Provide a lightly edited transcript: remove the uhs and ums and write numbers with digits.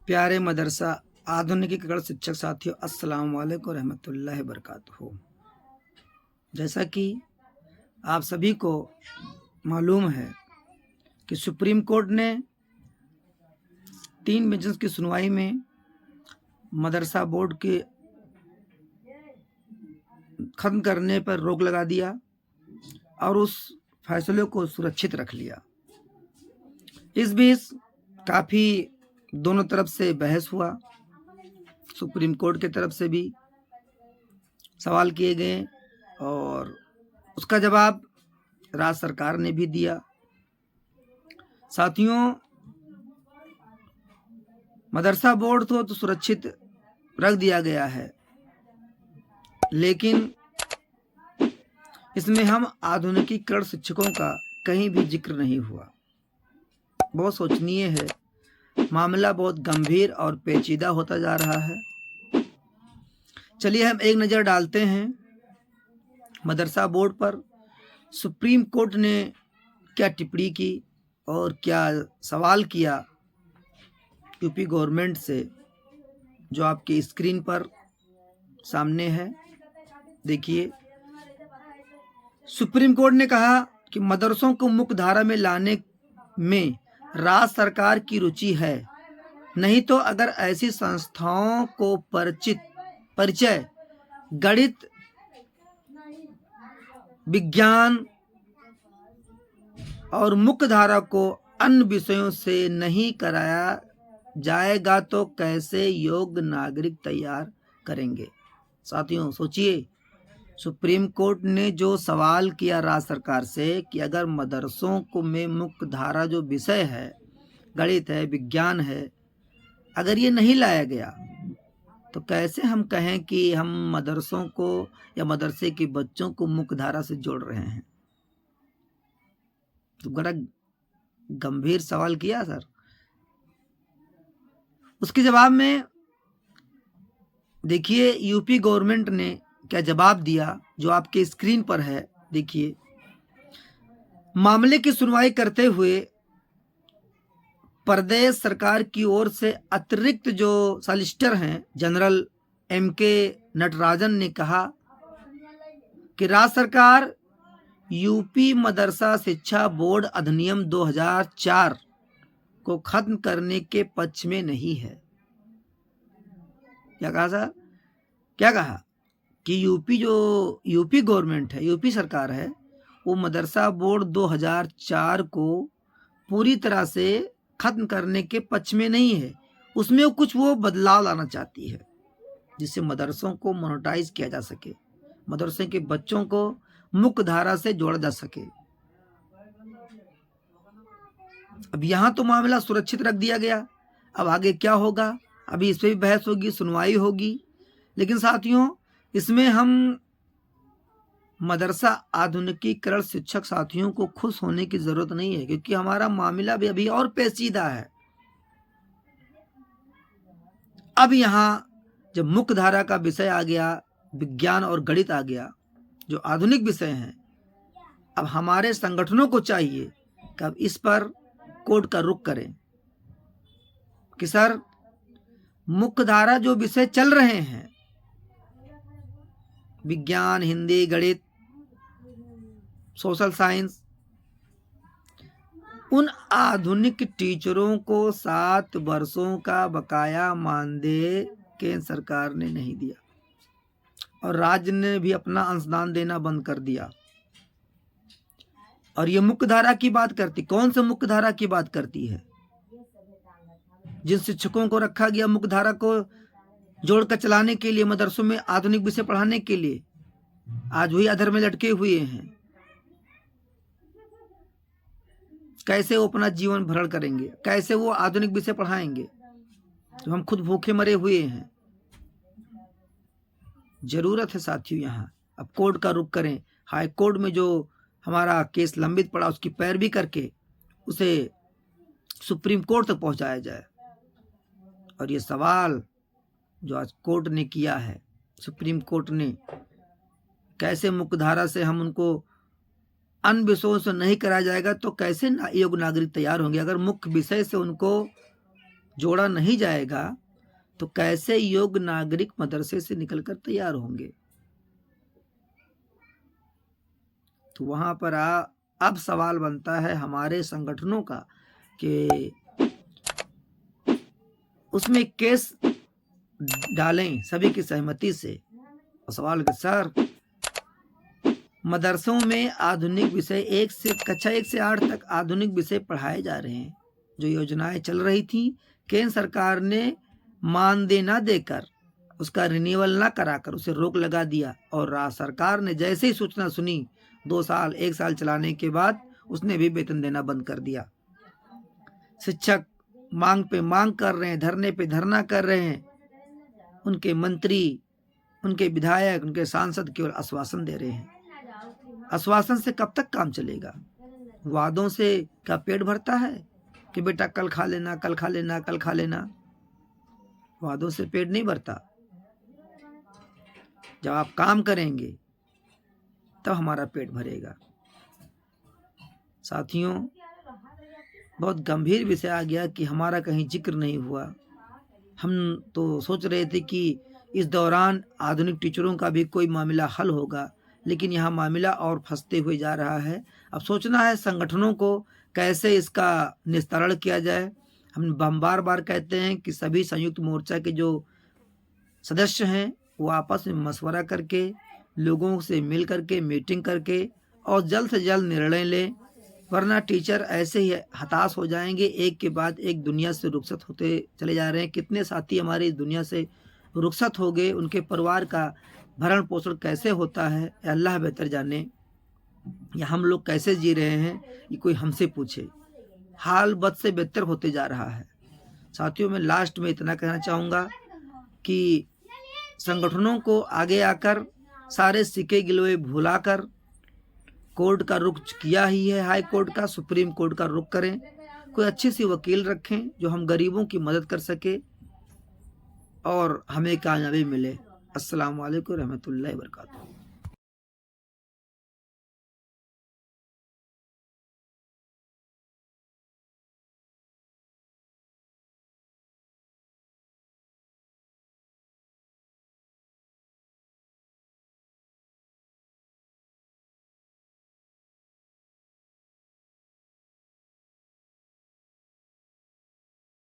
प्यारे मदरसा आधुनिकीकरण शिक्षक साथियों, अस्सलाम वालेकुम रहमतुल्लाहि बरकातहू। जैसा कि आप सभी को मालूम है कि सुप्रीम कोर्ट ने 3 बेंचेस की सुनवाई में मदरसा बोर्ड के खत्म करने पर रोक लगा दिया और उस फैसले को सुरक्षित रख लिया। इस बीच काफ़ी दोनों तरफ से बहस हुआ। सुप्रीम कोर्ट की तरफ से भी सवाल किए गए और उसका जवाब राज्य सरकार ने भी दिया। साथियों, मदरसा बोर्ड तो सुरक्षित रख दिया गया है, लेकिन इसमें हम आधुनिकीकरण शिक्षकों का कहीं भी जिक्र नहीं हुआ। बहुत सोचनीय है, मामला बहुत गंभीर और पेचीदा होता जा रहा है। चलिए हम एक नज़र डालते हैं मदरसा बोर्ड पर सुप्रीम कोर्ट ने क्या टिप्पणी की और क्या सवाल किया यूपी गवर्नमेंट से, जो आपकी स्क्रीन पर सामने है। देखिए, सुप्रीम कोर्ट ने कहा कि मदरसों को मुख्य धारा में लाने में राज्य सरकार की रुचि है, नहीं तो अगर ऐसी संस्थाओं को परिचय गणित, विज्ञान और मुख्य धारा को अन्य विषयों से नहीं कराया जाएगा तो कैसे योग्य नागरिक तैयार करेंगे। साथियों सोचिए, सुप्रीम कोर्ट ने जो सवाल किया राज्य सरकार से कि अगर मदरसों को में मुख्य धारा जो विषय है, गणित है, विज्ञान है, अगर ये नहीं लाया गया तो कैसे हम कहें कि हम मदरसों को या मदरसे के बच्चों को मुख्य धारा से जोड़ रहे हैं। तो बड़ा गंभीर सवाल किया सर। उसके जवाब में देखिए यूपी गवर्नमेंट ने क्या जवाब दिया, जो आपके स्क्रीन पर है। देखिए, मामले की सुनवाई करते हुए प्रदेश सरकार की ओर से अतिरिक्त जो सॉलिसिटर हैं जनरल M.K. नटराजन ने कहा कि राज्य सरकार यूपी मदरसा शिक्षा बोर्ड अधिनियम 2004 को खत्म करने के पक्ष में नहीं है। क्या कहा सर? क्या कहा कि यूपी गवर्नमेंट है, यूपी सरकार है, वो मदरसा बोर्ड 2004 को पूरी तरह से खत्म करने के पक्ष में नहीं है। उसमें वो बदलाव लाना चाहती है जिससे मदरसों को मोनेटाइज किया जा सके, मदरसे के बच्चों को मुख्य धारा से जोड़ा जा सके। अब यहाँ तो मामला सुरक्षित रख दिया गया, अब आगे क्या होगा अभी इस पर भी बहस होगी, सुनवाई होगी। लेकिन साथियों, इसमें हम मदरसा आधुनिकीकरण शिक्षक साथियों को खुश होने की जरूरत नहीं है, क्योंकि हमारा मामला भी अभी और पेचीदा है। अब यहाँ जब मुख्य धारा का विषय आ गया, विज्ञान और गणित आ गया, जो आधुनिक विषय हैं, अब हमारे संगठनों को चाहिए कि अब इस पर कोर्ट का रुख करें कि सर मुख्य धारा जो विषय चल रहे हैं, विज्ञान, हिंदी, गणित, सोशल साइंस, उन आधुनिक टीचरों को 7 वर्षों का बकाया मानदेय केंद्र सरकार ने नहीं दिया और राज्य ने भी अपना अंशदान देना बंद कर दिया। और ये मुख्य धारा की बात करती, कौन से मुख्य धारा की बात करती है? जिन शिक्षकों को रखा गया मुख्य धारा को जोड़कर चलाने के लिए, मदरसों में आधुनिक विषय पढ़ाने के लिए, आज वही अधर में लटके हुए हैं। कैसे वो अपना जीवन भरण करेंगे, कैसे वो आधुनिक विषय पढ़ाएंगे तो हम खुद भूखे मरे हुए हैं। जरूरत है साथियों यहाँ अब कोर्ट का रुख करें। हाई कोर्ट में जो हमारा केस लंबित पड़ा उसकी पैरवी करके उसे सुप्रीम कोर्ट तक पहुंचाया जाए। और ये सवाल जो आज कोर्ट ने किया है, सुप्रीम कोर्ट ने, कैसे मुख्य धारा से हम उनको अन्य विषयों से नहीं कराया जाएगा तो कैसे योग्य नागरिक तैयार होंगे। अगर मुख्य विषय से उनको जोड़ा नहीं जाएगा तो कैसे योग्य नागरिक मदरसे से निकलकर तैयार होंगे। तो वहां पर अब सवाल बनता है हमारे संगठनों का कि उसमें केस डालें सभी की सहमति से। और सवाल कि सर मदरसों में आधुनिक विषय कक्षा 1 से 8 तक आधुनिक विषय पढ़ाए जा रहे हैं। जो योजनाएं चल रही थी केंद्र सरकार ने मानदेय न देकर उसका रिन्यूअल न कराकर उसे रोक लगा दिया और राज्य सरकार ने जैसे ही सूचना सुनी 2 साल 1 साल चलाने के बाद उसने भी वेतन देना बंद कर दिया। शिक्षक मांग पे मांग कर रहे हैं, धरने पे धरना कर रहे हैं। उनके मंत्री, उनके विधायक, उनके सांसद केवल आश्वासन दे रहे हैं। आश्वासन से कब तक काम चलेगा? वादों से क्या पेट भरता है कि बेटा कल खा लेना, कल खा लेना, कल खा लेना? वादों से पेट नहीं भरता। जब आप काम करेंगे तब हमारा पेट भरेगा। साथियों, बहुत गंभीर विषय आ गया कि हमारा कहीं जिक्र नहीं हुआ। हम तो सोच रहे थे कि इस दौरान आधुनिक टीचरों का भी कोई मामला हल होगा, लेकिन यहाँ मामला और फंसते हुए जा रहा है। अब सोचना है संगठनों को कैसे इसका निस्तारण किया जाए। हम बार बार कहते हैं कि सभी संयुक्त मोर्चा के जो सदस्य हैं वो आपस में मशवरा करके, लोगों से मिल करके, मीटिंग करके और जल्द से जल्द निर्णय लें, वरना टीचर ऐसे ही हताश हो जाएंगे। एक के बाद एक दुनिया से रुखसत होते चले जा रहे हैं। कितने साथी हमारे इस दुनिया से रुखसत हो गए, उनके परिवार का भरण पोषण कैसे होता है अल्लाह बेहतर जाने, या हम लोग कैसे जी रहे हैं ये कोई हमसे पूछे। हाल बद से बेहतर होते जा रहा है। साथियों, मैं लास्ट में इतना कहना चाहूँगा कि संगठनों को आगे आकर सारे सिक्के गिलोय भुलाकर कोर्ट का रुख किया ही है, हाई कोर्ट का, सुप्रीम कोर्ट का रुख करें। कोई अच्छी सी वकील रखें जो हम गरीबों की मदद कर सके और हमें कामयाबी मिले। अस्सलाम वालेकुम रहमतुल्लाहि व बरकातुहू।